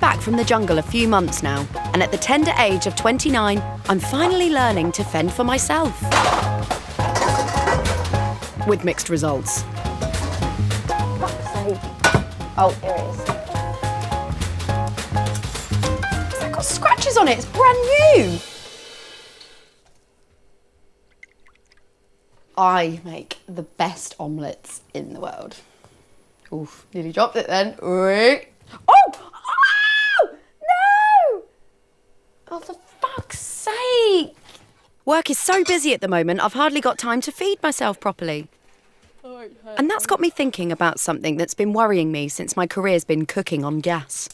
back from the jungle a few months now, and at the tender age of 29, I'm finally learning to fend for myself. With mixed results. Oh, here it is. It's got scratches on it, it's brand new! I make the best omelettes in the world. Oof, nearly dropped it then. Wait. Oh! Oh! No! Oh, for fuck's sake! Work is so busy at the moment, I've hardly got time to feed myself properly. And that's got me thinking about something that's been worrying me since my career's been cooking on gas.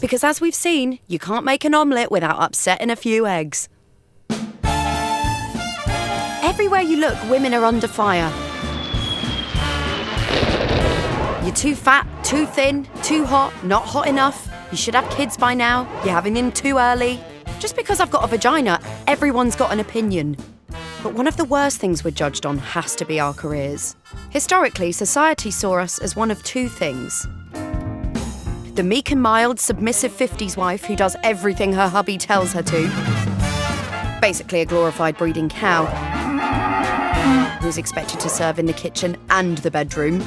Because as we've seen, you can't make an omelette without upsetting a few eggs. Everywhere you look, women are under fire. You're too fat, too thin, too hot, not hot enough. You should have kids by now. You're having them too early. Just because I've got a vagina, everyone's got an opinion. But one of the worst things we're judged on has to be our careers. Historically, society saw us as one of two things. The meek and mild, submissive 50s wife who does everything her hubby tells her to. Basically a glorified breeding cow, who's expected to serve in the kitchen and the bedroom.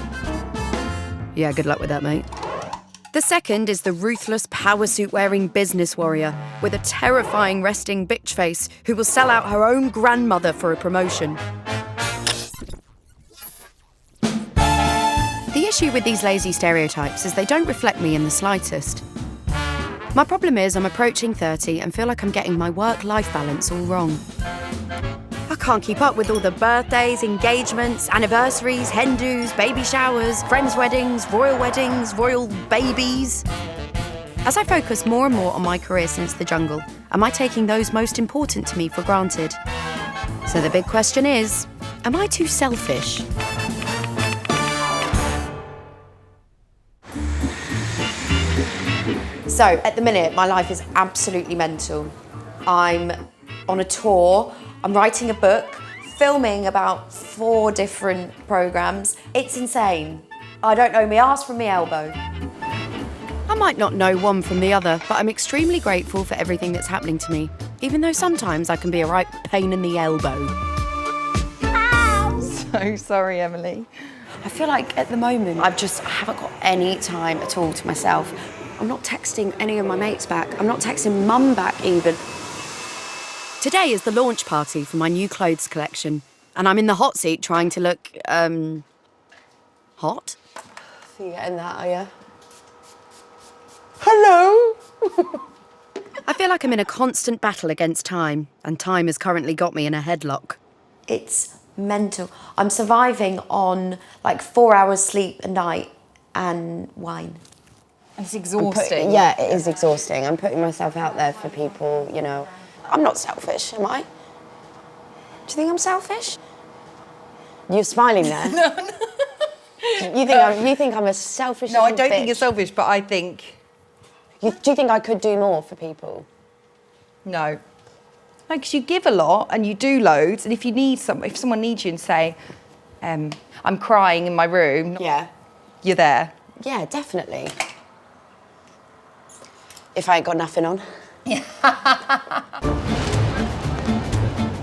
Yeah, good luck with that, mate. The second is the ruthless, power-suit-wearing business warrior with a terrifying resting bitch face who will sell out her own grandmother for a promotion. The issue with these lazy stereotypes is they don't reflect me in the slightest. My problem is I'm approaching 30 and feel like I'm getting my work-life balance all wrong. I can't keep up with all the birthdays, engagements, anniversaries, hen-dos, baby showers, friends' weddings, royal babies. As I focus more and more on my career since the jungle, am I taking those most important to me for granted? So the big question is, am I too selfish? So, at the minute, my life is absolutely mental. I'm on a tour, I'm writing a book, filming about 4 different programmes. It's insane. I don't know me arse from me elbow. I might not know one from the other, but I'm extremely grateful for everything that's happening to me, even though sometimes I can be a right pain in the elbow. So sorry, Emily. I feel like at the moment, I haven't got any time at all to myself. I'm not texting any of my mates back. I'm not texting mum back even. Today is the launch party for my new clothes collection, and I'm in the hot seat trying to look, hot? So you're getting that, are you? Hello! I feel like I'm in a constant battle against time, and time has currently got me in a headlock. It's mental. I'm surviving on like 4 hours sleep a night and wine. It's exhausting. Yeah, it is exhausting. I'm putting myself out there for people, you know. I'm not selfish, am I? Do you think I'm selfish? You're smiling there. No. You think I'm a selfish No, I don't bitch? think you're selfish, but I think... Do you think I could do more for people? No. Like, 'cause you give a lot and you do loads, and if someone needs you and say, I'm crying in my room, Yeah. you're there. Yeah, definitely. If I ain't got nothing on.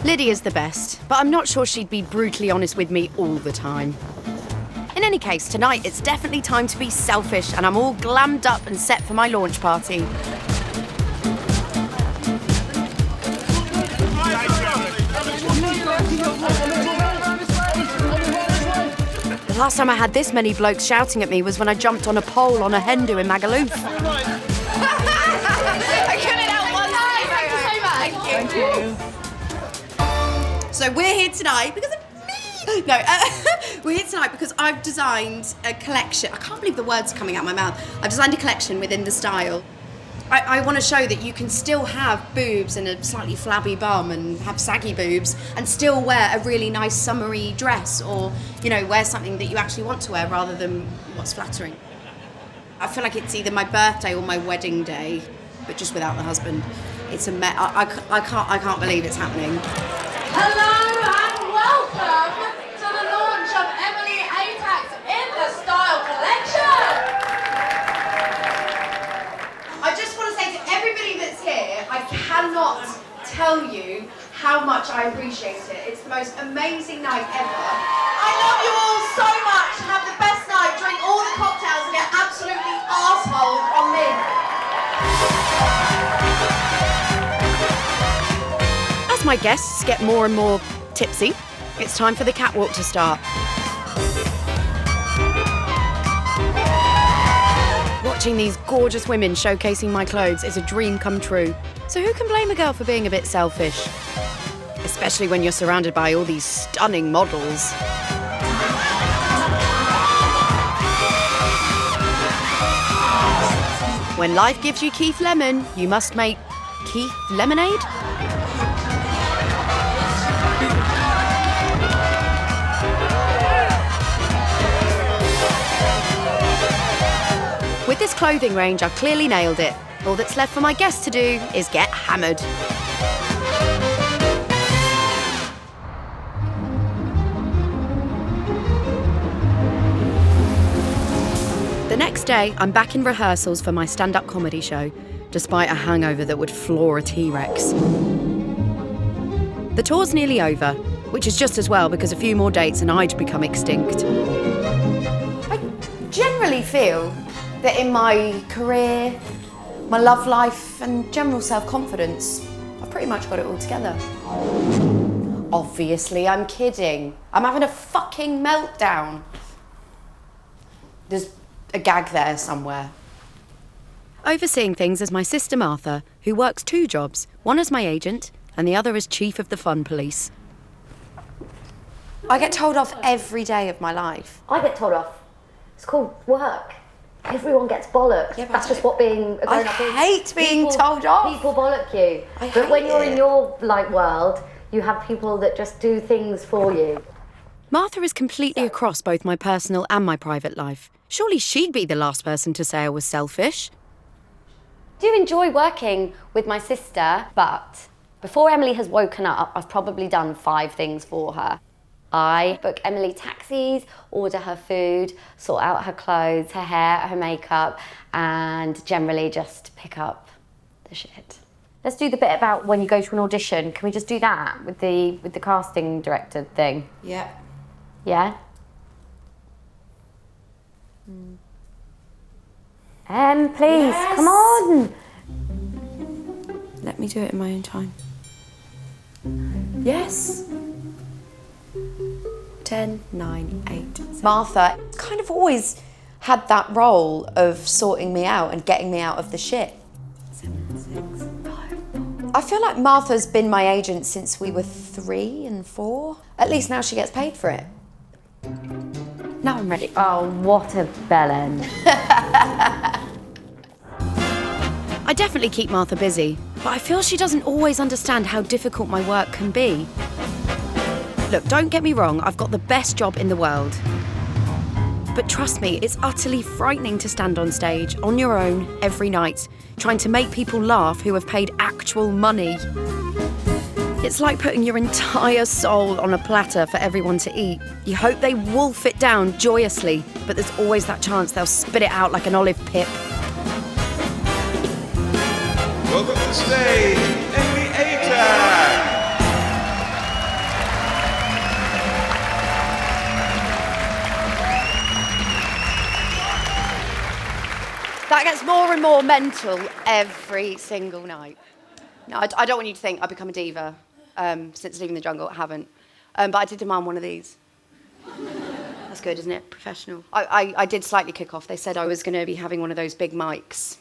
Lydia's the best, but I'm not sure she'd be brutally honest with me all the time. In any case, tonight it's definitely time to be selfish, and I'm all glammed up and set for my launch party. The last time I had this many blokes shouting at me was when I jumped on a pole on a hen-do in Magaluf. I couldn't help one. Thank you. So we're here tonight because of me. No, we're here tonight because I've designed a collection. I can't believe the words are coming out of my mouth. I've designed a collection within the style. I want to show that you can still have boobs and a slightly flabby bum and have saggy boobs and still wear a really nice summery dress, or, you know, wear something that you actually want to wear rather than what's flattering. I feel like it's either my birthday or my wedding day, but just without the husband. It's I can't believe it's happening. Hello and welcome to the launch of Emily Atack's In the Style collection. most amazing night ever. I love you all so much. Have the best night. Drink all the cocktails and get absolutely arseholed on me. As my guests get more and more tipsy, it's time for the catwalk to start. Watching these gorgeous women showcasing my clothes is a dream come true. So who can blame a girl for being a bit selfish? Especially when you're surrounded by all these stunning models. When life gives you Keith Lemon, you must make Keith lemonade? With this clothing range, I've clearly nailed it. All that's left for my guests to do is get hammered. The next day, I'm back in rehearsals for my stand-up comedy show, despite a hangover that would floor a T-Rex. The tour's nearly over, which is just as well because a few more dates and I'd become extinct. I generally feel that in my career, my love life and general self-confidence, I've pretty much got it all together. Obviously, I'm kidding. I'm having a fucking meltdown. There's a gag there somewhere. Overseeing things is my sister Martha, who works 2 jobs, one as my agent and the other as chief of the fun police. I get told off every day of my life. I get told off. It's called work. Everyone gets bollocked. Yeah, that's just what being a grown-up is. I hate being told off. People bollock you. But when you're in your world, you have people that just do things for you. Martha is completely across both my personal and my private life. Surely she'd be the last person to say I was selfish. I do enjoy working with my sister, but before Emily has woken up, I've probably done 5 things for her. I book Emily taxis, order her food, sort out her clothes, her hair, her makeup, and generally just pick up the shit. Let's do the bit about when you go to an audition. Can we just do that with the casting director thing? Yeah. Yeah? Please, Yes. come on. Let me do it in my own time. Yes. 10, 9, 8. Martha kind of always had that role of sorting me out and getting me out of the shit. 7, 6, 5, 4. I feel like Martha's been my agent since we were 3 and 4. At least now she gets paid for it. Now I'm ready. Oh, what a bellend. I definitely keep Martha busy, but I feel she doesn't always understand how difficult my work can be. Look, don't get me wrong, I've got the best job in the world. But trust me, it's utterly frightening to stand on stage, on your own, every night, trying to make people laugh who have paid actual money. It's like putting your entire soul on a platter for everyone to eat. You hope they wolf it down joyously, but there's always that chance they'll spit it out like an olive pip. Welcome to the stage, Emily Atack. That gets more and more mental every single night. No, I don't want you to think I've become a diva since leaving the jungle. I haven't. But I did demand one of these. That's good, isn't it? Professional. I did slightly kick off. They said I was going to be having one of those big mics.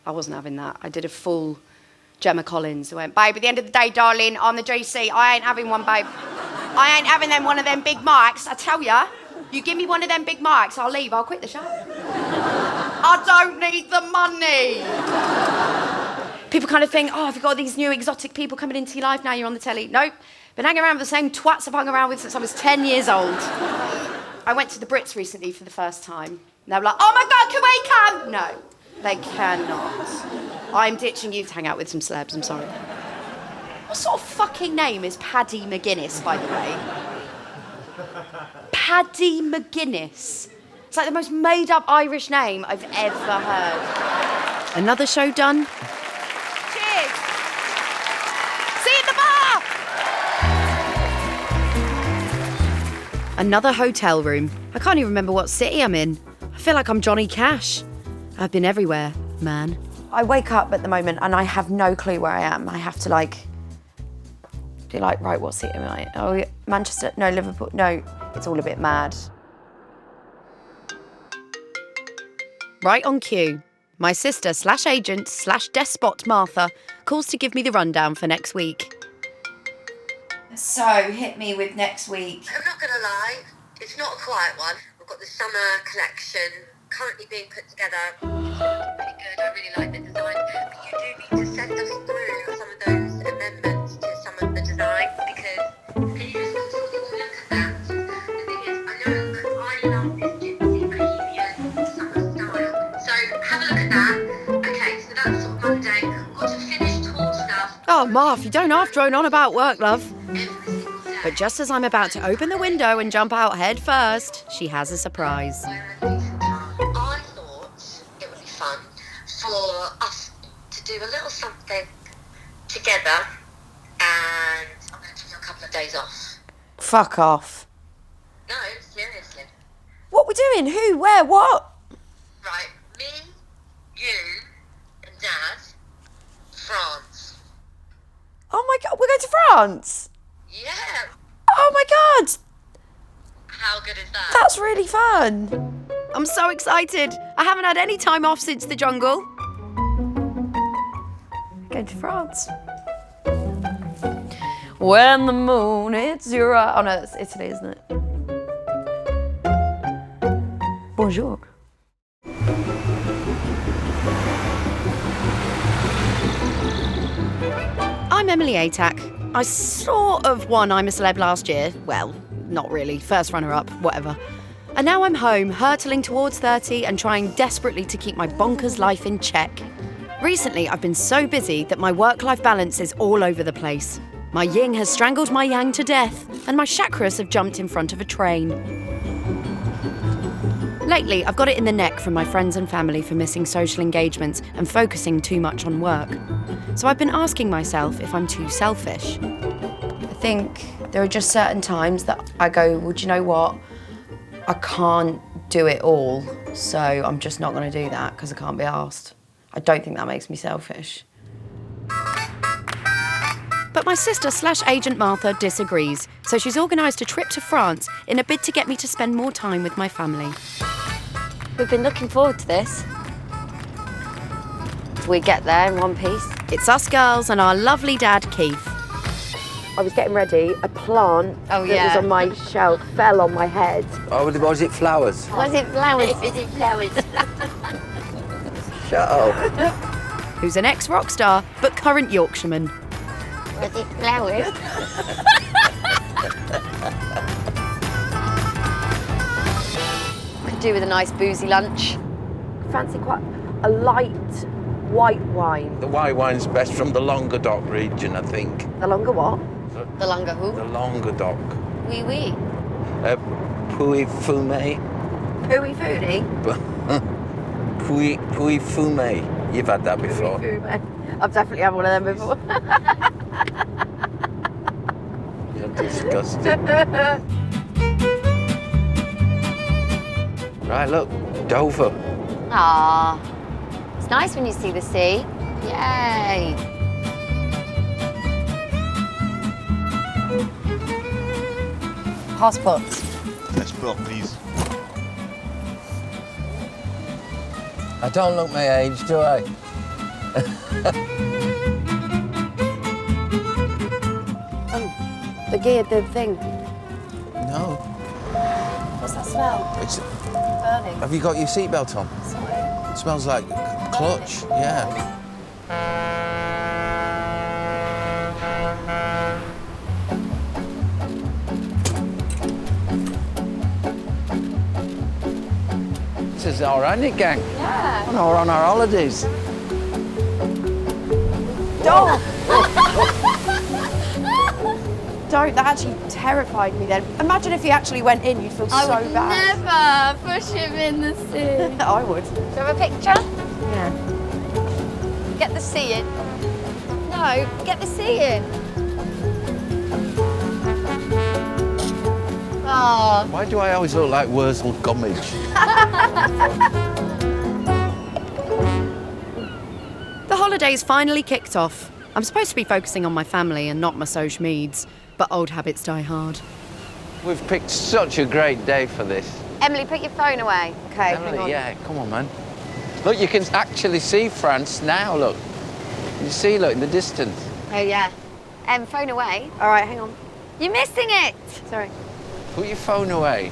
I wasn't having that. I did a full Gemma Collins. I went, babe, at the end of the day, darling, I'm the GC. I ain't having one, babe. I ain't having one of them big mics. I tell ya, you give me one of them big mics, I'll leave. I'll quit the show. I don't need the money. People kind of think, oh, have you got these new exotic people coming into your life now you're on the telly? Nope. Been hanging around with the same twats I've hung around with since I was 10 years old. I went to the Brits recently for the first time. And they were like, oh my God, can we come? No, they cannot. I'm ditching you to hang out with some celebs, I'm sorry. What sort of fucking name is Paddy McGuinness, by the way? Paddy McGuinness. It's like the most made-up Irish name I've ever heard. Another show done. Cheers. See you at the bar. Another hotel room. I can't even remember what city I'm in. I feel like I'm Johnny Cash. I've been everywhere, man. I wake up at the moment and I have no clue where I am. I have to do right, what city am I? Oh, Manchester, no, Liverpool, no, it's all a bit mad. Right on cue. My sister / agent / despot Martha calls to give me the rundown for next week. So, hit me with next week. I'm not going to lie, it's not a quiet one. We've got the summer collection currently being put together. It's looking pretty good, I really like the design. But you do need to send us through some of those amendments to some of the design because can you just look at that? The thing is, I know I love this gypsy bohemian summer style. So have a look at that. Okay, so that's sort of Monday. Got to finish tall stuff. Oh, Marv, you don't half drone on about work, love. But just as I'm about to open the window and jump out head first, she has a surprise. I thought it would be fun for us to do a little something together, and I'm going to take a couple of days off. Fuck off. No, seriously. What we doing? Who? Where? What? Right, me, you, and Dad, France. Oh my God, we're going to France? Yeah. Oh my God, How good is that? that's really fun. I'm so excited. I haven't had any time off since the jungle. Going to France. When the moon hits your eye. Oh no, that's Italy, isn't it? Bonjour. I'm Emily Atack. I sort of won I'm a Celeb last year. Well, not really. First runner-up, whatever. And now I'm home, hurtling towards 30 and trying desperately to keep my bonkers life in check. Recently, I've been so busy that my work-life balance is all over the place. My yin has strangled my yang to death, and my chakras have jumped in front of a train. Lately, I've got it in the neck from my friends and family for missing social engagements and focusing too much on work. So I've been asking myself if I'm too selfish. I think there are just certain times that I go, well, do you know what? I can't do it all, so I'm just not going to do that because I can't be asked. I don't think that makes me selfish. But my sister / agent Martha disagrees, so she's organised a trip to France in a bid to get me to spend more time with my family. We've been looking forward to this. We get there in one piece. It's us girls and our lovely dad, Keith. I was getting ready, a plant that was on my shelf fell on my head. Oh, was it flowers? Was it flowers? Is it flowers? Shut up. Who's an ex-rock star, but current Yorkshireman. Was it flowers? Could do with a nice boozy lunch. Fancy quite a light white wine. The white wine's best from the Languedoc region, I think. The longer what? The longer who? The Languedoc. Oui, oui. Pouilly Fumé. Pooey foodie? Pouilly Fumé. You've had that before. I've definitely had one of them before. You're disgusting. Right, look, Dover. Ah, it's nice when you see the sea. Yay. Passports. Passport, please. I don't look my age, do I? The gear, the thing. No. What's that smell? It's, Burning. have you got your seatbelt on? Sorry. It smells like clutch, yeah. This is our isn't it, gang? Yeah. We're on our holidays. Don't! Don't, that actually terrified me then. Imagine if he actually went in, you'd feel so bad. Never push him in the sea. I would. Do you have a picture? Yeah. Get the sea in. No, get the sea in. Oh, Oh. Why do I always look like Wurzel Gummidge? The holidays finally kicked off. I'm supposed to be focusing on my family and not my social meds, but old habits die hard. We've picked such a great day for this. Emily, put your phone away. Okay, hang on. Emily, yeah, come on, man. Look, you can actually see France now, look. You see, look, in the distance. Oh, yeah. Phone away. All right, hang on. You're missing it. Sorry. Put your phone away.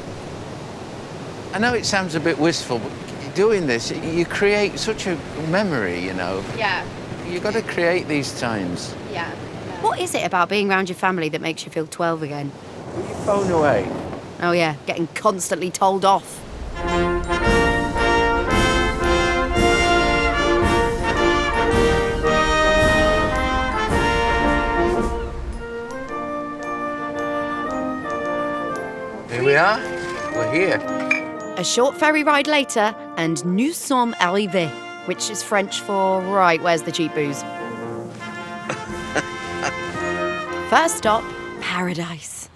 I know it sounds a bit wistful, but doing this, you create such a memory, you know. Yeah. You've got to create these times. Yeah. What is it about being around your family that makes you feel 12 again? Put your phone away. Oh yeah, getting constantly told off. Here we are. We're here. A short ferry ride later, and nous sommes arrivés, which is French for, right, where's the cheap booze? First stop, paradise.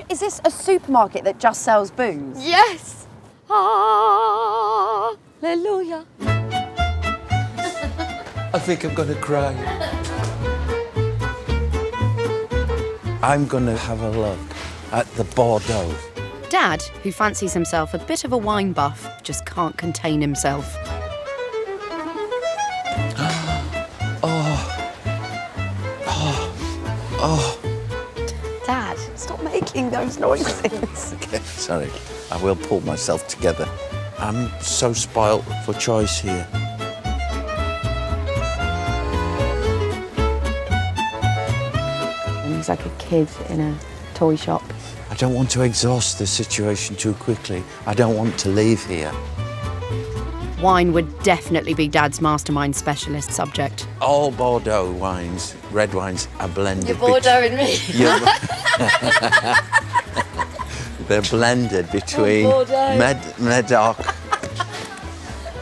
Is this a supermarket that just sells booze? Yes. Hallelujah. I think I'm gonna cry. I'm gonna have a look at the Bordeaux. Dad, who fancies himself a bit of a wine buff, just can't contain himself. Dad, stop making those noises. Okay, sorry. I will pull myself together. I'm so spoilt for choice here. He's like a kid in a toy shop. I don't want to exhaust the situation too quickly. I don't want to leave here. Wine would definitely be Dad's mastermind specialist subject. All Bordeaux wines, red wines, are blended. You're Bordeaux and me. They're blended between Medoc.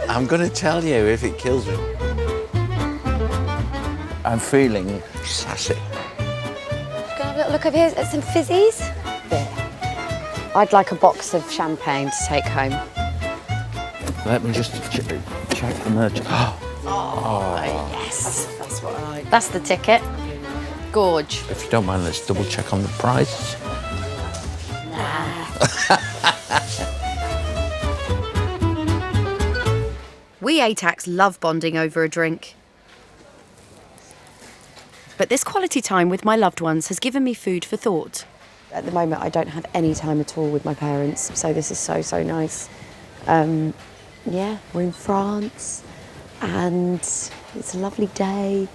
I'm going to tell you if it kills me. I'm feeling sassy. Gonna have a little look over here at some fizzies. There. I'd like a box of champagne to take home. Let me just check the merch. Yes, that's what I like. That's the ticket. Gorge. If you don't mind, let's double check on the price. We Atacks love bonding over a drink. But this quality time with my loved ones has given me food for thought. At the moment, I don't have any time at all with my parents, so this is so, so nice. Yeah, we're in France, and it's a lovely day.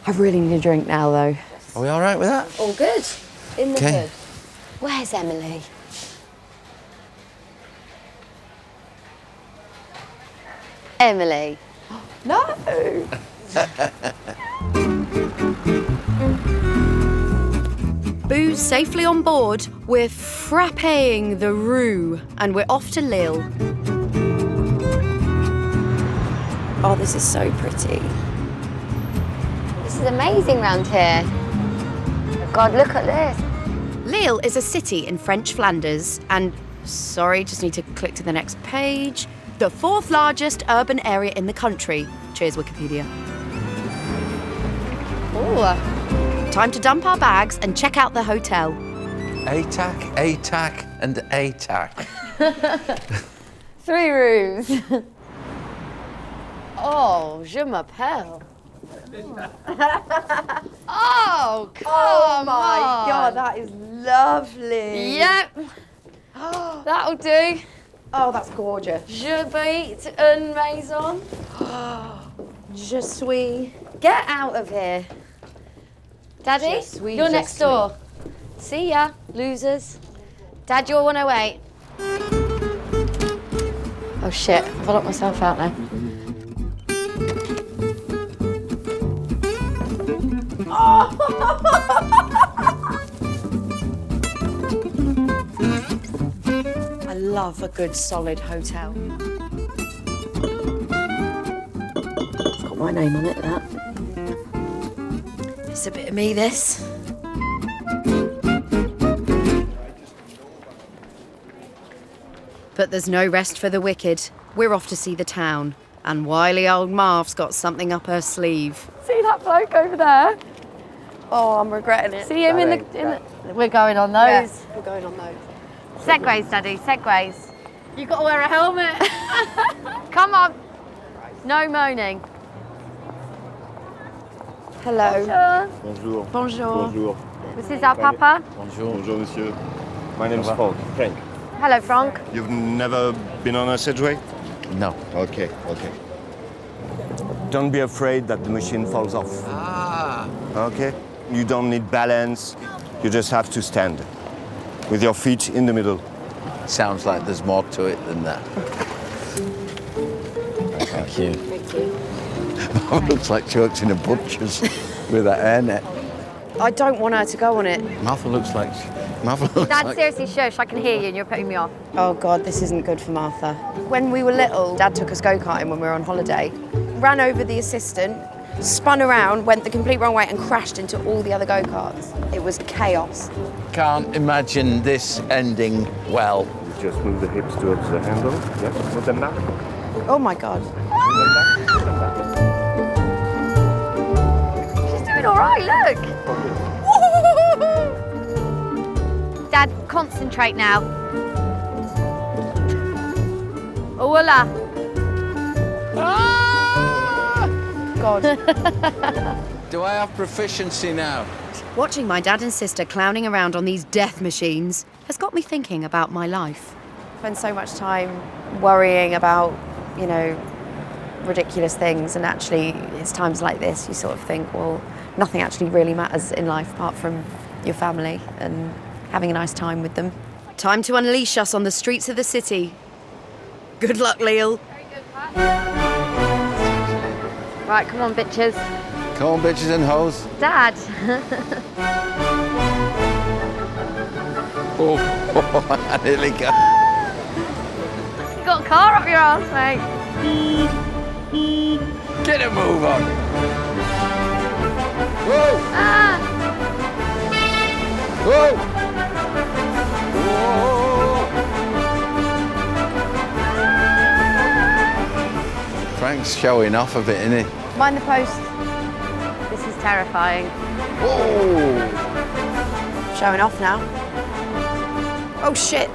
I really need a drink now, though. Are we all right with that? All good. In the Okay. hood. Where's Emily? Emily. No! Booze safely on board, we're frapping the Rue, and we're off to Lille. Oh, this is so pretty. This is amazing round here. God, look at this. Lille is a city in French Flanders, and, sorry, just need to click to the next page, the 4th largest urban area in the country. Cheers, Wikipedia. Ooh. Time to dump our bags and check out the hotel. Atack, Atack, and Atack. 3 rooms. Oh, je m'appelle. Oh, come on. God, that is lovely. Yep. That'll do. Oh, that's gorgeous. Je bite une maison. Je suis. Get out of here. Daddy, Je suis, you're je next suis. door. See ya, losers. Dad, you're 108. Oh shit, I've locked myself out now. I love a good solid hotel. It's got my name on it, that. It's a bit of me, this. But there's no rest for the wicked. We're off to see the town. And wily old Marv's got something up her sleeve. See that bloke over there? Oh, I'm regretting it. See him in the... We're going on those. Yes, we're going on those. Segways, Daddy, segways. You've got to wear a helmet. Come on. No moaning. Hello. Bonjour. Bonjour. Bonjour. This is our papa. Bonjour. Bonjour, monsieur. My name is Frank. Frank. Hello, Frank. You've never been on a Segway? No. Okay, okay. Don't be afraid that the machine falls off. Ah. Okay? You don't need balance. You just have to stand with your feet in the middle. Sounds like there's more to it than that. Thank you. Thank you. Mum looks like she works in a butcher's with a hairnet. I don't want her to go on it. Martha looks like... Martha looks Dad, like... seriously, shush. I can hear you and you're putting me off. Oh God, this isn't good for Martha. When we were little, Dad took us go-karting when we were on holiday, ran over the assistant, spun around, went the complete wrong way and crashed into all the other go-karts. It was chaos. Can't imagine this ending well. You just move the hips towards the handle. Yes, put them back. Oh my God. Put them back. She's doing all right, look. Dad, concentrate now. Voila. God. Do I have proficiency now? Watching my dad and sister clowning around on these death machines has got me thinking about my life. Spend so much time worrying about, you know, ridiculous things, and actually it's times like this you sort of think, well, nothing actually really matters in life apart from your family and having a nice time with them. Time to unleash us on the streets of the city. Good luck, Lille. Right, come on, bitches. Come on, bitches and hoes. Dad. Oh, I nearly got... You got a car up your arse, mate. Get a move on. Whoa! Ah. Whoa! Whoa! Frank's showing off a bit, isn't he? Mind the post. This is terrifying. Whoa! Showing off now. Oh shit.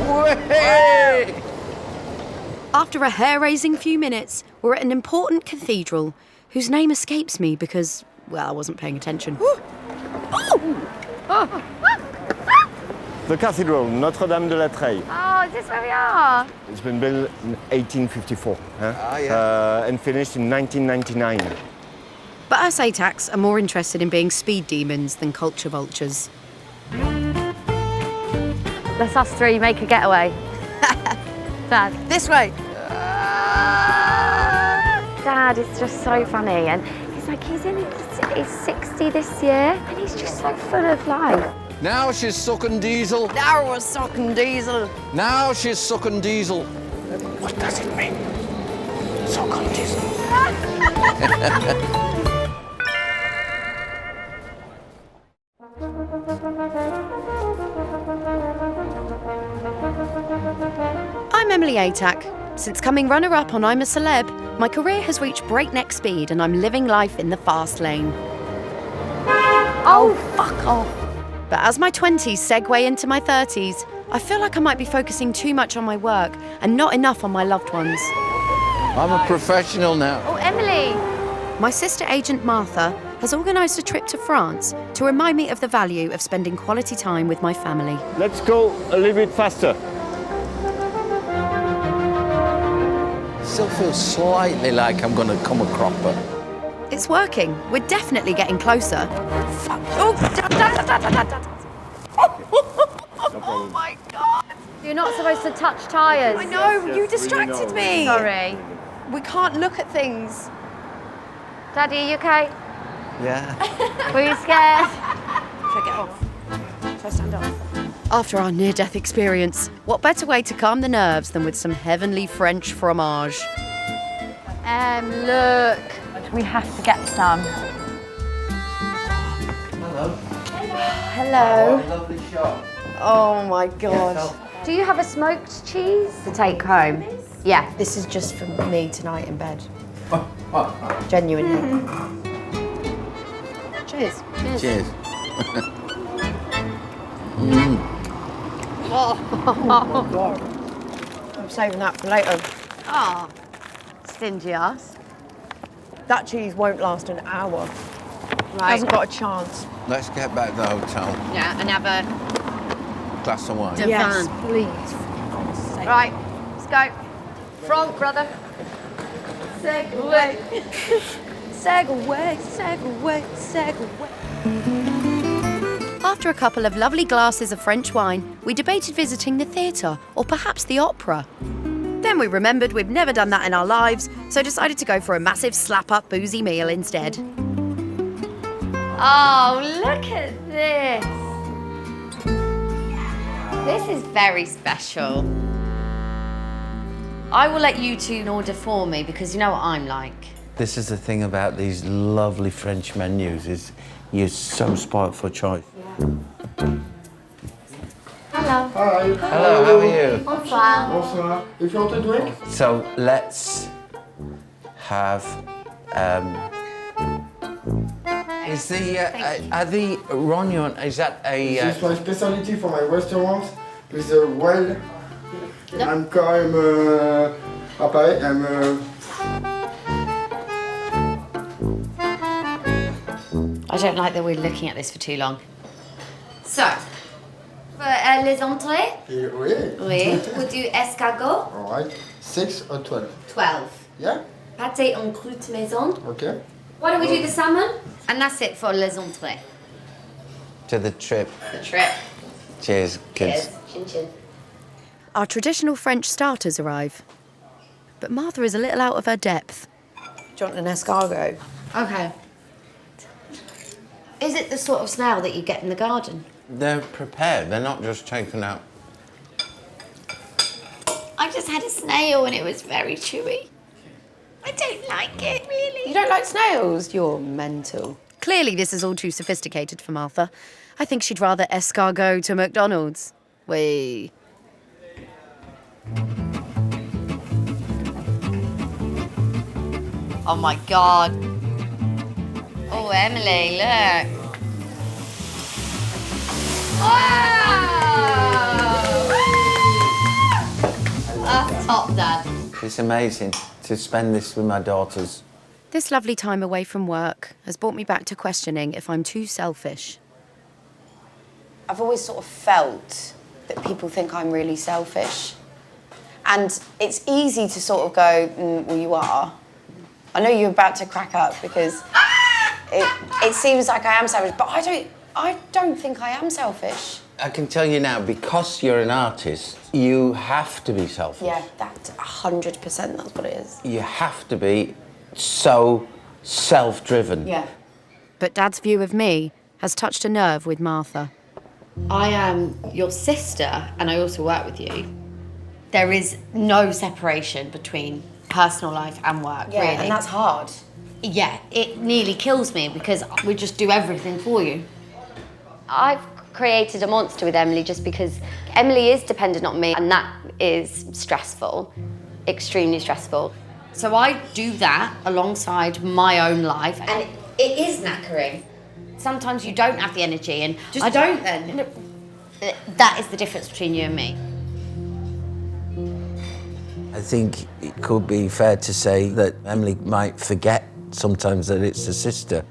Way! After a hair-raising few minutes, we're at an important cathedral whose name escapes me because, well, I wasn't paying attention. The cathedral, Notre-Dame de la Treille. Oh, is this where we are? It's been built in 1854 and finished in 1999. But us ATACs are more interested in being speed demons than culture vultures. Let's us three make a getaway. Dad. This way. Dad is just so funny, and he's like, he's 60 this year, and he's just so full of life. Now she's sucking diesel. Now we're sucking diesel. Now she's sucking diesel. What does it mean? Sucking diesel. I'm Emily Atack. Since coming runner-up on I'm a Celeb, my career has reached breakneck speed and I'm living life in the fast lane. Oh, fuck off. But as my 20s segue into my 30s, I feel like I might be focusing too much on my work and not enough on my loved ones. I'm a professional now. Oh, Emily. My sister agent Martha has organised a trip to France to remind me of the value of spending quality time with my family. Let's go a little bit faster. Still feels slightly like I'm going to come a cropper. It's working. We're definitely getting closer. Fuck. Oh, Oh my God. You're not supposed to touch tyres. I know, Yes, you distracted me. Sorry. We can't look at things. Daddy, are you okay? Yeah. Were you scared? Should I get off? Should I stand up? After our near-death experience, what better way to calm the nerves than with some heavenly French fromage? Look. We have to get some. Hello. Hello. Lovely shop. Oh my God. Do you have a smoked cheese to take home? Yeah. This is just for me tonight in bed. Genuinely. Cheers. Cheers. I'm saving that for later. Oh, stingy ass. That cheese won't last an hour. Right. Hasn't got a chance. Let's get back to the hotel. Yeah, and have a Glass of wine. Yes, please. For God's sake. Right, let's go. Front, brother. Segway. Segway, Segway, Segway. After a couple of lovely glasses of French wine, we debated visiting the theatre or perhaps the opera. Then we remembered we've never done that in our lives, so decided to go for a massive slap-up boozy meal instead. Oh, look at this. This is very special. I will let you two order for me because you know what I'm like. This is the thing about these lovely French menus is you're so spoilt for choice. Hello. Hi. Hello, how are you? Bonsoir. Bonsoir. If you want a drink? So let's have. Is the are the rognon? Is that a? This is my specialty for my restaurant. With well, I'm quand même à Paris. I don't like that we're looking at this for too long. So, for les entrées, Oui. oui, we'll do escargot, All right. 6 or 12. 12. Yeah. Pâté en croûte maison. Okay. Why don't we do the salmon? And that's it for les entrées. To the trip. The trip. Cheers, kids. Cheers. Chin chin. Our traditional French starters arrive. But Martha is a little out of her depth. Do you want an escargot? Okay. Is it the sort of snail that you get in the garden? They're prepared. They're not just taken out. I just had a snail and it was very chewy. I don't like it, really. You don't like snails? You're mental. Clearly this is all too sophisticated for Martha. I think she'd rather escargot to McDonald's. Wait. Oh my God. Oh, Emily, look. Wow! That's top, Dad. It's amazing to spend this with my daughters. This lovely time away from work has brought me back to questioning if I'm too selfish. I've always sort of felt that people think I'm really selfish. And it's easy to sort of go, well, you are. I know you're about to crack up because it seems like I am selfish, but I don't think I am selfish. I can tell you now, because you're an artist, you have to be selfish. Yeah, that's 100%, that's what it is. You have to be so self-driven. Yeah. But Dad's view of me has touched a nerve with Martha. I am your sister and I also work with you. There is no separation between personal life and work, Yeah, really. and that's hard. Yeah, it nearly kills me because we just do everything for you. I've created a monster with Emily just because Emily is dependent on me and that is stressful, extremely stressful. So I do that alongside my own life and it is knackering. Sometimes you don't have the energy and I don't then. That is the difference between you and me. I think it could be fair to say that Emily might forget sometimes that it's a sister,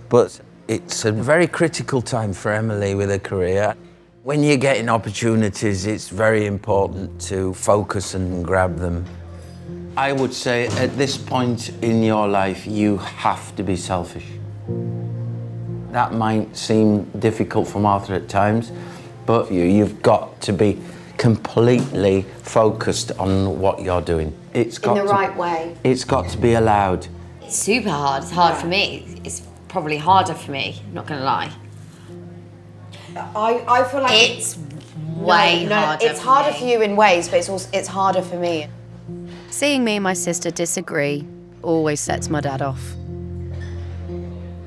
but it's a very critical time for Emily with her career. When you're getting opportunities, it's very important to focus and grab them. I would say at this point in your life, you have to be selfish. That might seem difficult for Martha at times, but you've got to be completely focused on what you're doing. It's got In the right way. It's got to be allowed. It's super hard. It's hard for me. It's probably harder for me, not gonna lie. I feel like It's way harder. It's harder for you in ways, but it's harder for me. Seeing me and my sister disagree always sets my dad off.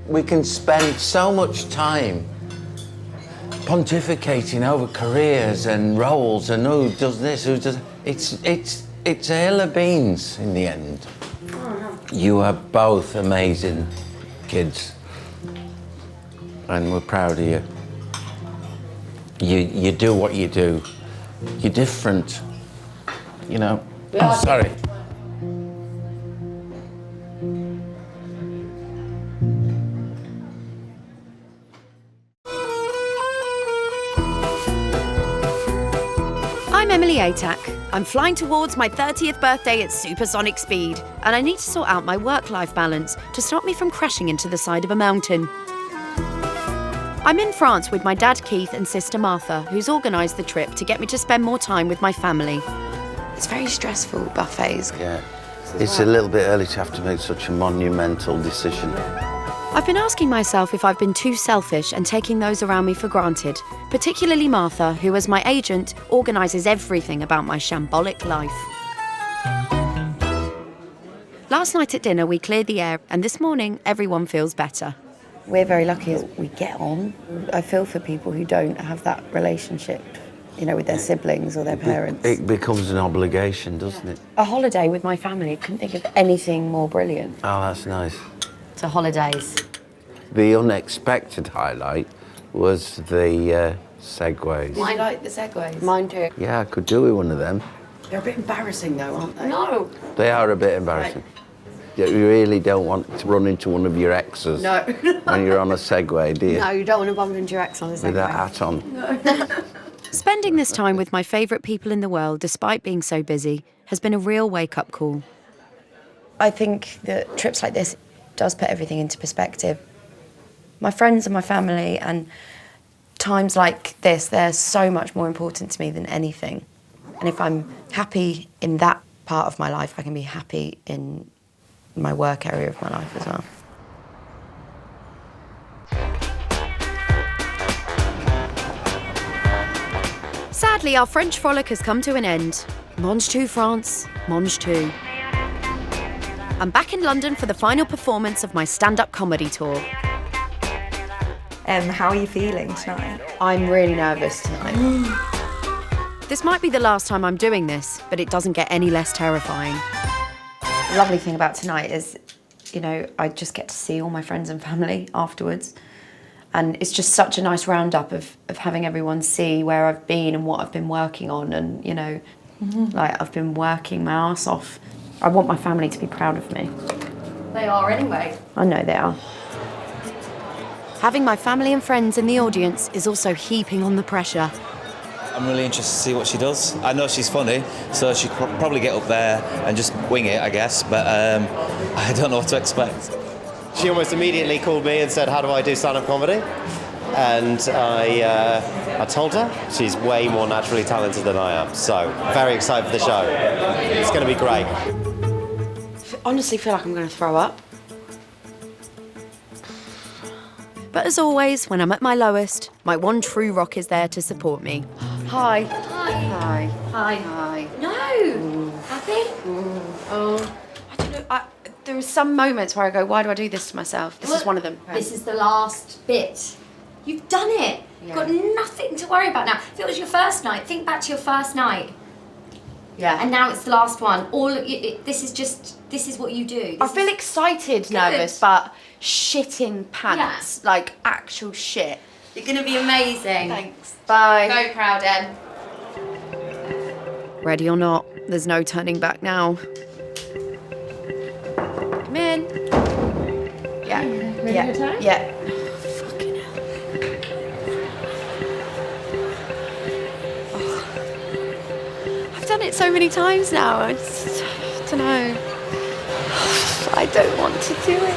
We can spend so much time pontificating over careers and roles and who does this, who does... It's a hill of beans in the end. You are both amazing kids. And we're proud of you. You do what you do. You're different, you know. Oh, sorry. I'm Emily Atack. I'm flying towards my 30th birthday at supersonic speed, and I need to sort out my work-life balance to stop me from crashing into the side of a mountain. I'm in France with my dad Keith and sister Martha, who's organised the trip to get me to spend more time with my family. It's very stressful, buffets. Yeah. It's a little bit early to have to make such a monumental decision. I've been asking myself if I've been too selfish and taking those around me for granted, particularly Martha, who as my agent organises everything about my shambolic life. Last night at dinner we cleared the air, and this morning everyone feels better. We're very lucky as we get on. I feel for people who don't have that relationship, you know, with their siblings or their parents. It becomes an obligation, doesn't it? A holiday with my family, couldn't think of anything more brilliant. Oh, that's nice. So holidays. The unexpected highlight was the Segways. I like the Segways. Mine too. Yeah, I could do with one of them. They're a bit embarrassing though, aren't they? No. They are a bit embarrassing. You really don't want to run into one of your exes No. when you're on a Segway, do you? No, you don't want to bump into your ex on a Segway. With that hat on. Spending this time with my favourite people in the world, despite being so busy, has been a real wake-up call. I think that trips like this does put everything into perspective. My friends and my family, and times like this, they're so much more important to me than anything. And if I'm happy in that part of my life, I can be happy in my work area of my life as well. Sadly, our French frolic has come to an end. Mange tout, France, mange tout. I'm back in London for the final performance of my stand-up comedy tour. How are you feeling tonight? I'm really nervous tonight. This might be the last time I'm doing this, but it doesn't get any less terrifying. The lovely thing about tonight is, you know, I just get to see all my friends and family afterwards. And it's just such a nice roundup of having everyone see where I've been and what I've been working on. And, you know, like I've been working my arse off. I want my family to be proud of me. They are anyway. I know they are. Having my family and friends in the audience is also heaping on the pressure. I'm really interested to see what she does. I know she's funny, so she could probably get up there and just wing it, I guess, but I don't know what to expect. She almost immediately called me and said, how do I do stand-up comedy? And I told her she's way more naturally talented than I am, so very excited for the show. It's going to be great. I honestly feel like I'm going to throw up. But as always, when I'm at my lowest, my one true rock is there to support me. Hi. Hi. Hi. Hi. Hi. No. Happy? Oh. I don't know. There are some moments where I go, why do I do this to myself? This is one of them. This is the last bit. You've done it. You've got nothing to worry about now. If it was your first night, think back to your first night. Yeah. And now it's the last one. This is what you do. I feel excited, nervous, but shitting pants. Yeah. Like actual shit. You're going to be amazing. Thanks. Bye. Go proud, Em. Ready or not, there's no turning back now. Come in. Yeah. Ready to turn? Yeah. Fucking hell. Oh. I've done it so many times now. I don't know. I don't want to do it.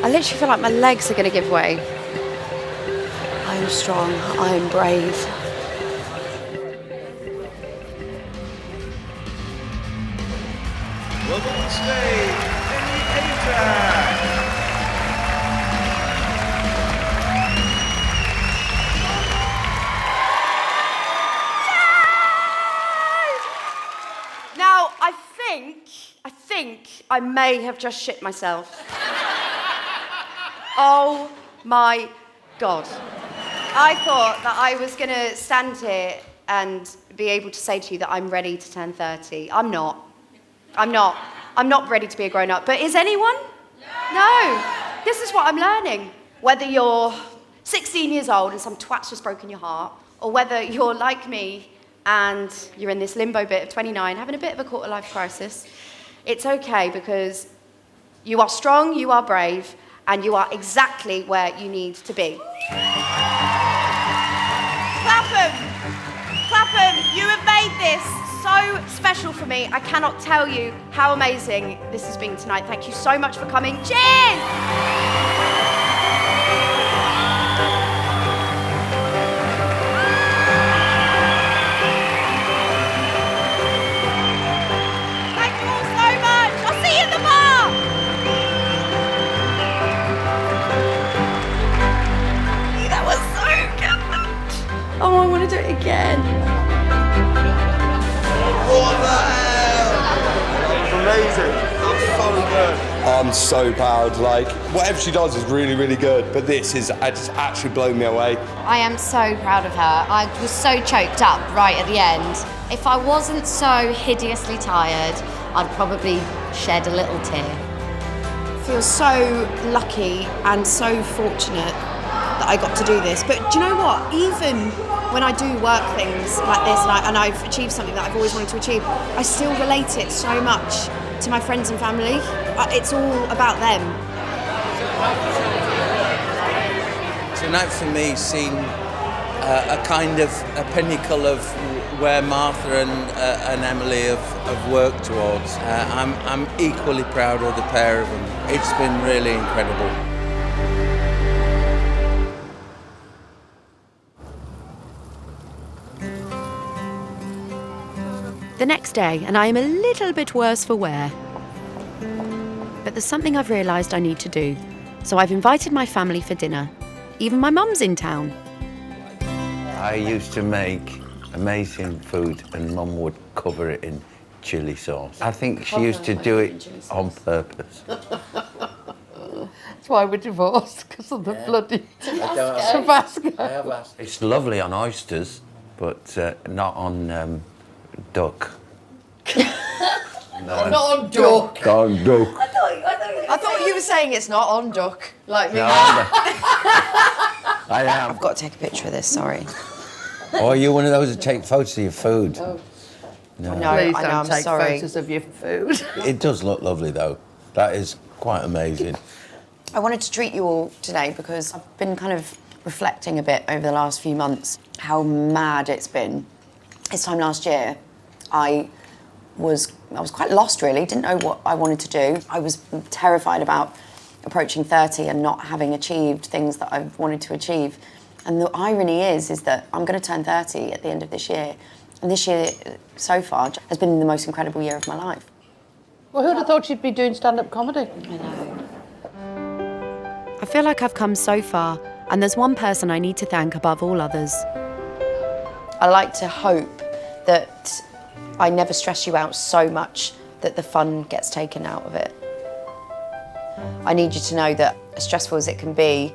I literally feel like my legs are going to give way. I am strong. I am brave. Welcome to the stage, Atack. Now, I think I may have just shit myself. Oh my God. I thought that I was going to stand here and be able to say to you that I'm ready to turn 30. I'm not. I'm not ready to be a grown-up. But is anyone? No. This is what I'm learning. Whether you're 16 years old and some twat's just broken your heart, or whether you're like me and you're in this limbo bit of 29, having a bit of a quarter-life crisis, it's okay because you are strong, you are brave, and you are exactly where you need to be. Clapham! Clapham, you have made this so special for me. I cannot tell you how amazing this has been tonight. Thank you so much for coming. Cheers! Thank you all so much. I'll see you in the bar. That was so good. Oh, I want to do it again. Amazing. That's so good. I'm so proud. Like, whatever she does is really, really good. But this is just actually blown me away. I am so proud of her. I was so choked up right at the end. If I wasn't so hideously tired, I'd probably shed a little tear. I feel so lucky and so fortunate that I got to do this. But do you know what? Even when I do work things like this and I've achieved something that I've always wanted to achieve, I still relate it so much to my friends and family. It's all about them. Tonight for me seemed a kind of a pinnacle of where Martha and Emily have worked towards. I'm equally proud of the pair of them. It's been really incredible. The next day, and I am a little bit worse for wear. But there's something I've realised I need to do. So I've invited my family for dinner. Even my mum's in town. I used to make amazing food and Mum would cover it in chilli sauce. I think she used to do it on purpose. That's why we're divorced, because of the bloody Tabasco. I have asked. It's lovely on oysters, but not on duck. Not on duck. Not on duck. I thought you were saying it's not on duck, like me. No, I am. I've got to take a picture of this, sorry. Oh, you're one of those that take photos of your food? Oh. No, Please I know, don't I'm take sorry. photos of your food. It does look lovely, though. That is quite amazing. I wanted to treat you all today because I've been kind of reflecting a bit over the last few months how mad it's been. This time last year, I was quite lost, really. Didn't know what I wanted to do. I was terrified about approaching 30 and not having achieved things that I wanted to achieve. And the irony is that I'm going to turn 30 at the end of this year. And this year, so far, has been the most incredible year of my life. Well, who'd have thought you'd be doing stand-up comedy? I know. I feel like I've come so far, and there's one person I need to thank above all others. I like to hope that I never stress you out so much that the fun gets taken out of it. I need you to know that as stressful as it can be,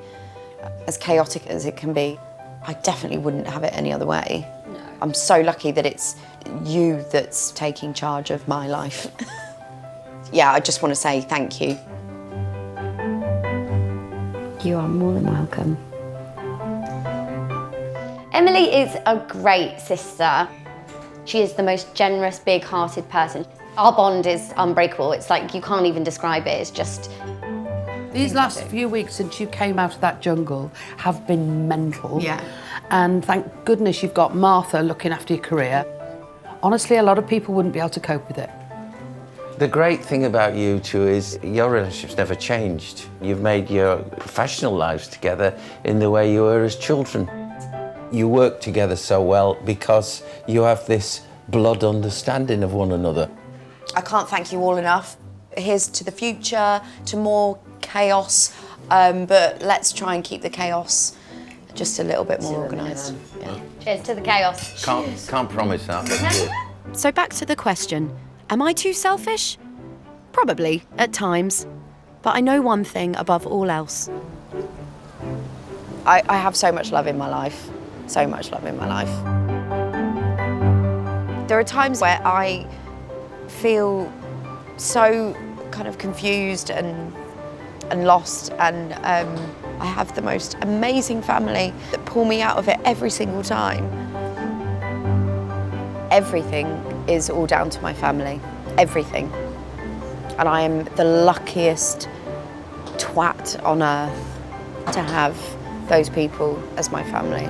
as chaotic as it can be, I definitely wouldn't have it any other way. No. I'm so lucky that it's you that's taking charge of my life. Yeah, I just want to say thank you. You are more than welcome. Emily is a great sister. She is the most generous, big-hearted person. Our bond is unbreakable. It's like you can't even describe it. It's just... These last few weeks since you came out of that jungle have been mental. Yeah. And thank goodness you've got Martha looking after your career. Honestly, a lot of people wouldn't be able to cope with it. The great thing about you two is your relationship's never changed. You've made your professional lives together in the way you were as children. You work together so well because you have this blood understanding of one another. I can't thank you all enough. Here's to the future, to more chaos, but let's try and keep the chaos just a little bit more organised. Yeah. Cheers to the chaos. Can't promise that. So back to the question, am I too selfish? Probably, at times. But I know one thing above all else. I have so much love in my life. So much love in my life. There are times where I feel so kind of confused and lost, and I have the most amazing family that pull me out of it every single time. Everything is all down to my family, everything. And I am the luckiest twat on earth to have those people as my family.